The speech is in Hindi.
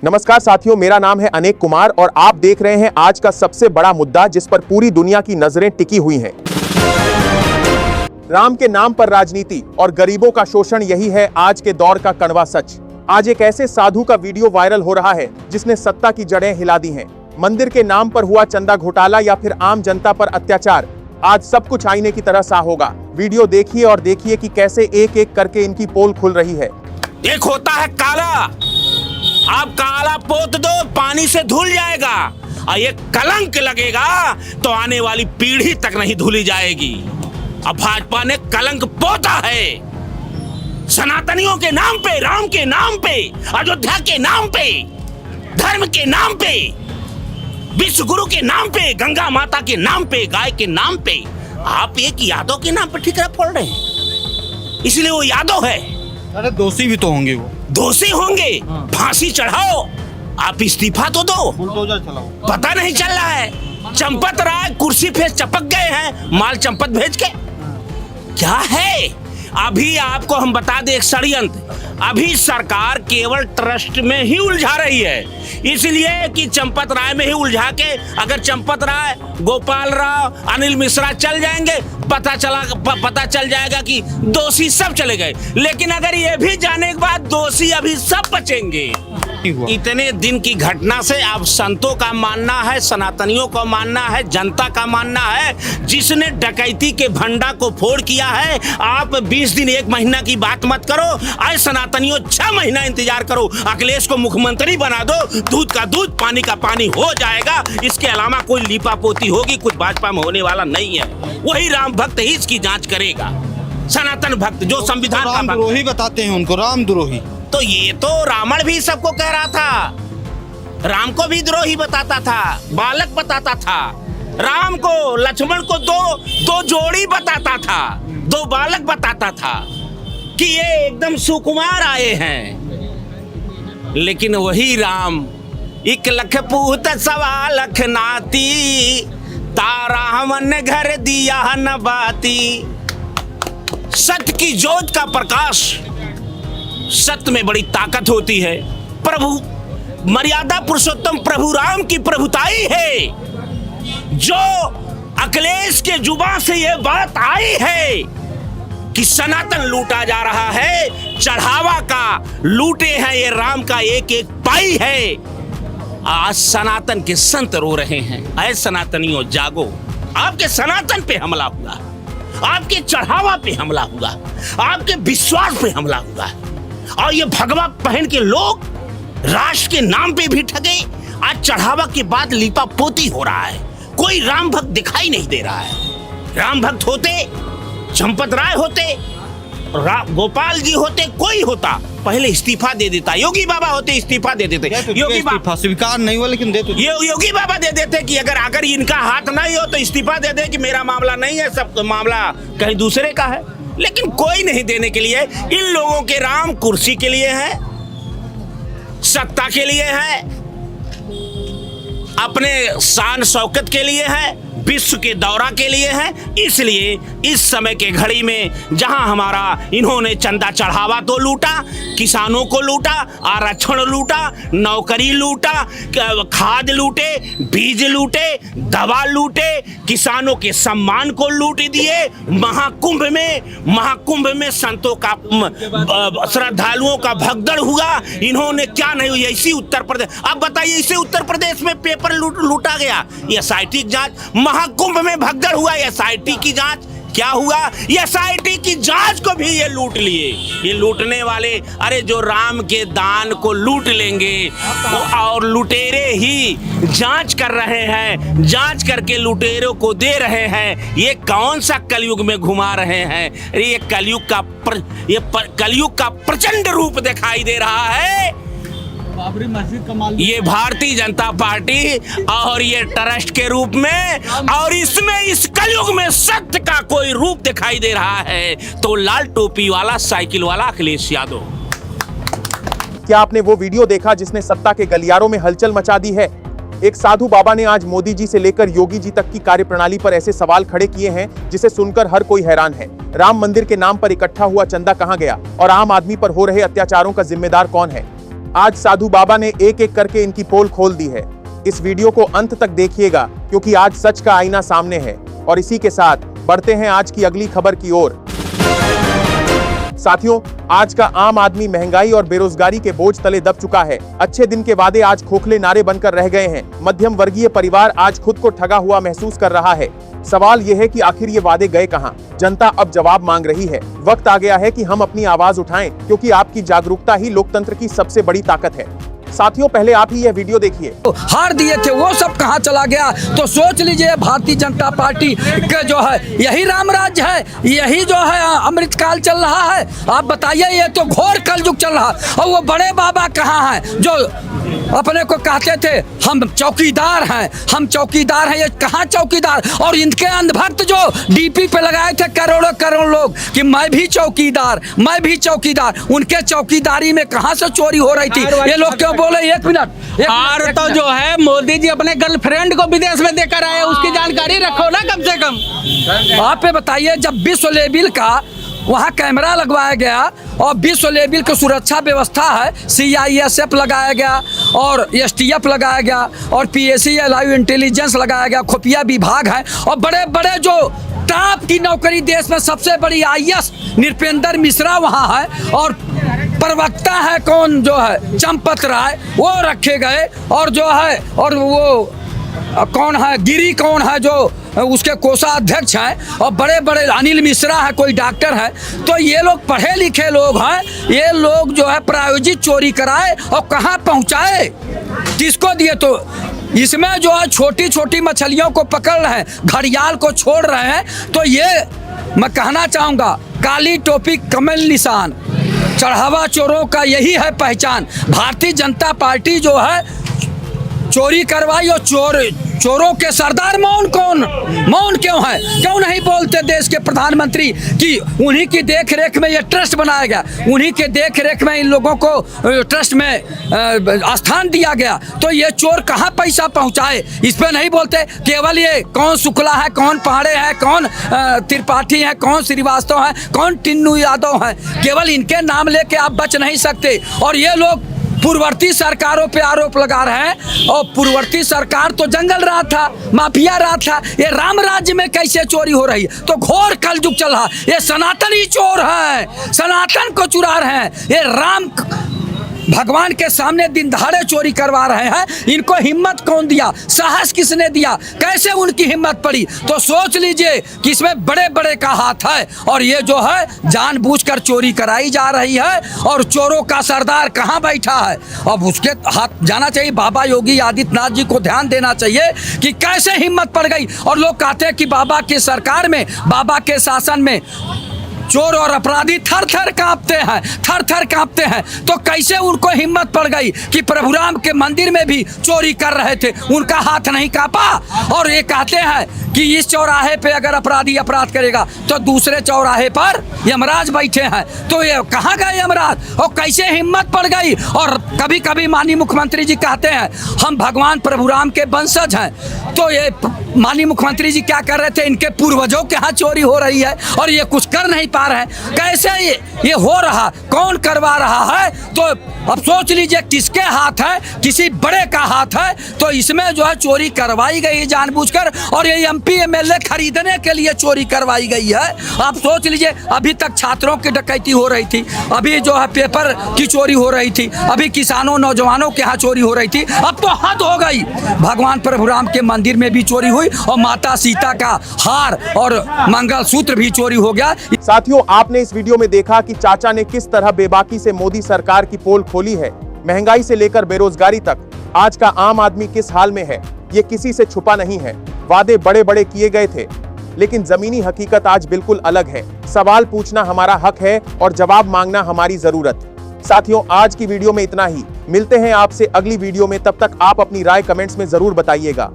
नमस्कार साथियों, मेरा नाम है अनेक कुमार और आप देख रहे हैं आज का सबसे बड़ा मुद्दा जिस पर पूरी दुनिया की नजरें टिकी हुई हैं। राम के नाम पर राजनीति और गरीबों का शोषण, यही है आज के दौर का कड़वा सच। आज एक ऐसे साधु का वीडियो वायरल हो रहा है जिसने सत्ता की जड़ें हिला दी हैं। मंदिर के नाम पर हुआ चंदा घोटाला या फिर आम जनता पर अत्याचार, आज सब कुछ आईने की तरह साफ होगा। वीडियो देखिए और देखिए कि कैसे एक एक करके इनकी पोल खुल रही है। एक होता है काला, आप काला पोत दो पानी से धुल जाएगा, और ये कलंक लगेगा तो आने वाली पीढ़ी तक नहीं धुली जाएगी। अब भाजपा ने कलंक पोता है सनातनियों के नाम पे, राम के नाम पे, अयोध्या के नाम पे, धर्म के नाम पे, विश्व गुरु के नाम पे, गंगा माता के नाम पे, गाय के नाम पे। आप एक यादव के नाम पे ठिकरा फोड़ रहे हैं, इसलिए वो यादव है। अरे दोषी भी तो होंगे, वो दोषी होंगे। फांसी चढ़ाओ, आप इस्तीफा तो दो, बुलडोजर चलाओ। पता नहीं चल रहा है। चंपत राय कुर्सी पे चपक गए हैं माल चंपत भेज के। क्या है अभी आपको हम बता दें, एक षड्यंत्र। अभी सरकार केवल ट्रस्ट में ही उलझा रही है, इसलिए कि चंपत राय में ही उलझा के, अगर चंपत राय, गोपाल राव, अनिल मिश्रा चल जाएंगे, पता चल जाएगा कि दोषी सब चले गए। लेकिन अगर ये भी जाने के बाद दोषी अभी सब बचेंगे। इतने दिन की घटना से अब संतों का मानना है, सनातनियों का मानना है, जनता का मानना है, जिसने डकैती के भंडा को फोड़ किया है। आप 20 दिन 1 महीना की बात मत करो, आए सनातनियों 6 महीना इंतजार करो। अखिलेश को मुख्यमंत्री बना दो, दूध का दूध पानी का पानी हो जाएगा। इसके अलावा कोई लीपापोती होगी कुछ भाजपा में होने वाला नहीं है। वही राम भक्त ही इसकी जांच करेगा। सनातन भक्त जो संविधान का रामद्रोही बताते हैं उनको, रामद्रोही। तो ये तो रावण भी सबको कह रहा था, राम को भी द्रोही बताता था, बालक बताता था। राम को, लक्ष्मण को दो जोड़ी बताता था, 2 बालक बताता था कि ये एकदम सुकुमार आए हैं। लेकिन वही राम 1 लख पूत 1.25 लाख नाती, तारा हमने घर दिया न बाती। सत्य की ज्योत का प्रकाश, सत्य में बड़ी ताकत होती है। प्रभु मर्यादा पुरुषोत्तम प्रभु राम की प्रभुताई है। जो अखिलेश के जुबान से यह बात आई है कि सनातन लूटा जा रहा है, चढ़ावा का लूटे हैं ये राम का एक एक पाई है। आज सनातन के संत रो रहे हैं, ऐ सनातनियों जागो। आपके सनातन पे हमला हुआ, आपके चढ़ावा पे हमला हुआ, आपके विश्वास पे हमला हुआ, और ये भगवा पहन के लोग राष्ट्र के नाम पे भी ठगे। आज चढ़ावा के बाद लीपापोती हो रहा है, कोई राम भक्त दिखाई नहीं दे रहा है। राम भक्त होते, चंपत राय होते, गोपाल जी होते, कोई होता पहले इस्तीफा दे देता। योगी बाबा होते इस्तीफा दे देते। योगी बाबा स्वीकार नहीं हुआ लेकिन दे तो योगी बाबा दे देते कि अगर इनका हाथ नहीं हो तो इस्तीफा दे दे कि मेरा मामला नहीं है, सब मामला कहीं दूसरे का है। लेकिन कोई नहीं देने के लिए। इन लोगों के राम कुर्सी के लिए है, सत्ता के लिए है, अपने शान शौकत के लिए है, विश्व के दौरा के लिए है। इसलिए इस समय के घड़ी में जहां हमारा इन्होंने चंदा चढ़ावा तो लूटा, किसानों को लूटा, आरक्षण लूटा, नौकरी लूटा, खाद लूटे, बीज लूटे, दवा लूटे, किसानों के सम्मान को लूट दिए। महाकुंभ में संतों का, श्रद्धालुओं का भगदड़ हुआ। इन्होंने क्या नहीं हुई इसी उत्तर प्रदेश। अब बताइए, इसे उत्तर प्रदेश में पेपर लूटा गया, SIT की जांच। महाकुंभ में भगदड़ हुआ, SIT की जांच। क्या हुआ, SIT की जांच को भी ये लूट लिए। ये लूटने वाले, अरे जो राम के दान को लूट लेंगे और लुटेरे ही जांच कर रहे हैं, जांच करके लुटेरों को दे रहे हैं। ये कौन सा कलयुग में घुमा रहे हैं? ये कलयुग का प्रचंड रूप दिखाई दे रहा है। बाबरी मस्जिद का माल, ये भारतीय जनता पार्टी और ये ट्रस्ट के रूप में, और इसमें इस कलयुग में सत्य का कोई रूप दिखाई दे रहा है तो लाल टोपी वाला, साइकिल वाला अखिलेश यादव। क्या आपने वो वीडियो देखा जिसने सत्ता के गलियारों में हलचल मचा दी है? एक साधु बाबा ने आज मोदी जी से लेकर योगी जी तक की कार्यप्रणाली पर ऐसे सवाल खड़े किए हैं जिसे सुनकर हर कोई हैरान है। राम मंदिर के नाम पर इकट्ठा हुआ चंदा कहां गया और आम आदमी पर हो रहे अत्याचारों का जिम्मेदार कौन है? आज साधु बाबा ने एक एक करके इनकी पोल खोल दी है। इस वीडियो को अंत तक देखिएगा क्योंकि आज सच का आईना सामने है। और इसी के साथ बढ़ते हैं आज की अगली खबर की ओर। साथियों, आज का आम आदमी महंगाई और बेरोजगारी के बोझ तले दब चुका है। अच्छे दिन के वादे आज खोखले नारे बनकर रह गए हैं। मध्यम वर्गीय परिवार आज खुद को ठगा हुआ महसूस कर रहा है। सवाल यह है कि आखिर ये वादे गए कहां? जनता अब जवाब मांग रही है। वक्त आ गया है कि हम अपनी आवाज उठाएं क्योंकि आपकी जागरूकता ही लोकतंत्र की सबसे बड़ी ताकत है। साथियों, पहले आप ही यह वीडियो देखिए। हार दिए थे वो सब कहां चला गया? तो सोच लीजिए, भारतीय जनता पार्टी का जो है यही राम राज्य है, यही जो है अमृतकाल चल रहा है। आप बताइए, ये तो घोर कलयुग चल रहा है। और वो बड़े बाबा कहाँ हैं जो अपने को कहते थे हम चौकीदार हैं, हम चौकीदार हैं? ये कहाँ चौकीदार? और इनके अंधभक्त जो डीपी पे लगाए थे करोड़ों करोड़ लोग कि मैं भी चौकीदार, मैं भी चौकीदार, उनके चौकीदारी में कहाँ से चोरी हो रही थी? ये लोग क्यों बोले? एक मिनट। हार तो जो है मोदी जी अपने गर्लफ्रेंड को विदेश में देकर आए, उसकी जानकारी रखो ना कम से कम। आप बताइए, जब विश्व लेवल का वहाँ कैमरा लगवाया गया और विश्व लेवल की सुरक्षा व्यवस्था है, CISF लगाया गया और STF लगाया गया और PSC लाइव इंटेलिजेंस लगाया गया, खुफिया विभाग है और बड़े बड़े जो टॉप की नौकरी देश में सबसे बड़ी IAS नृपेंद्र मिश्रा वहाँ है और प्रवक्ता है कौन जो है चंपत राय, वो रखे गए। और जो है और वो कौन है गिरी, कौन है जो उसके कोषाध्यक्ष हैं, और बड़े बड़े अनिल मिश्रा है, कोई डॉक्टर है। तो ये लोग पढ़े लिखे लोग हैं, ये लोग जो है प्रायोजित चोरी कराए और कहाँ पहुँचाए, किसको दिए? तो इसमें जो है छोटी छोटी मछलियों को पकड़ रहे हैं, घड़ियाल को छोड़ रहे हैं। तो ये मैं कहना चाहूँगा, काली टोपी कमल निशान, चढ़ावा चोरों का यही है पहचान। भारतीय जनता पार्टी जो है चोरी करवाई और चोरों के सरदार मौन क्यों है? क्यों नहीं बोलते देश के प्रधानमंत्री कि उन्हीं की देखरेख में ये ट्रस्ट बनाया गया, उन्हीं के देखरेख में इन लोगों को ट्रस्ट में स्थान दिया गया। तो ये चोर कहाँ पैसा पहुँचाए, इस पे नहीं बोलते। केवल ये कौन शुक्ला है, कौन पहाड़े है, कौन त्रिपाठी है, कौन श्रीवास्तव है, कौन टिन्नू यादव है, केवल इनके नाम लेके आप बच नहीं सकते। और ये लोग पूर्ववर्ती सरकारों पे आरोप लगा रहे हैं और पूर्ववर्ती सरकार तो जंगल राज था, माफिया राज था। ये राम राज्य में कैसे चोरी हो रही है? तो घोर कलयुग चल रहा। ये सनातनी चोर है, सनातन को चुरा रहे हैं। ये राम भगवान के सामने दिन दहाड़े चोरी करवा रहे हैं। इनको हिम्मत कौन दिया, साहस किसने दिया, कैसे उनकी हिम्मत पड़ी? तो सोच लीजिए कि इसमें बड़े बड़े का हाथ है और ये जो है जानबूझकर चोरी कराई जा रही है। और चोरों का सरदार कहाँ बैठा है? अब उसके हाथ जाना चाहिए। बाबा योगी आदित्यनाथ जी को ध्यान देना चाहिए कि कैसे हिम्मत पड़ गई। और लोग कहते हैं कि बाबा की सरकार में, बाबा के शासन में चोर और अपराधी थर थर कांपते हैं। तो कैसे उनको हिम्मत पड़ गई कि प्रभु राम के मंदिर में भी चोरी कर रहे थे, उनका हाथ नहीं कांपा? और ये कहते हैं कि इस चौराहे पे अगर अपराधी अपराध करेगा तो दूसरे चौराहे पर यमराज बैठे हैं। तो ये कहाँ गए यमराज और कैसे हिम्मत पड़ गई? और कभी कभी माननीय मुख्यमंत्री जी कहते हैं हम भगवान प्रभु राम के वंशज हैं। तो ये माननीय मुख्यमंत्री जी क्या कर रहे थे? इनके पूर्वजों के यहाँ चोरी हो रही है और ये कुछ कर नहीं पा रहे हैं। कैसे ये हो रहा, कौन करवा रहा है? तो अब सोच लीजिए किसके हाथ है, किसी बड़े का हाथ है। तो इसमें जो है चोरी करवाई गई जानबूझकर और ये MP MLA खरीदने के लिए चोरी करवाई गई है। आप सोच लीजिए, अभी तक छात्रों की डकैती हो रही थी, अभी जो है पेपर की चोरी हो रही थी, अभी किसानों नौजवानों के यहाँ चोरी हो रही थी। अब तो हद हो गई, भगवान प्रभु राम के मंदिर में भी चोरी हुई और माता सीता का हार और मंगलसूत्र भी चोरी हो गया। साथियों, आपने इस वीडियो में देखा कि चाचा ने किस तरह बेबाकी से मोदी सरकार की पोल खोली है। महंगाई से लेकर बेरोजगारी तक आज का आम आदमी किस हाल में है, ये किसी से छुपा नहीं है। वादे बड़े बड़े किए गए थे, लेकिन जमीनी हकीकत आज बिल्कुल अलग है। सवाल पूछना हमारा हक है और जवाब मांगना हमारी जरूरत। साथियों, आज की वीडियो में इतना ही। मिलते हैं आपसे अगली वीडियो में, तब तक आप अपनी राय कमेंट्स में जरूर बताइएगा।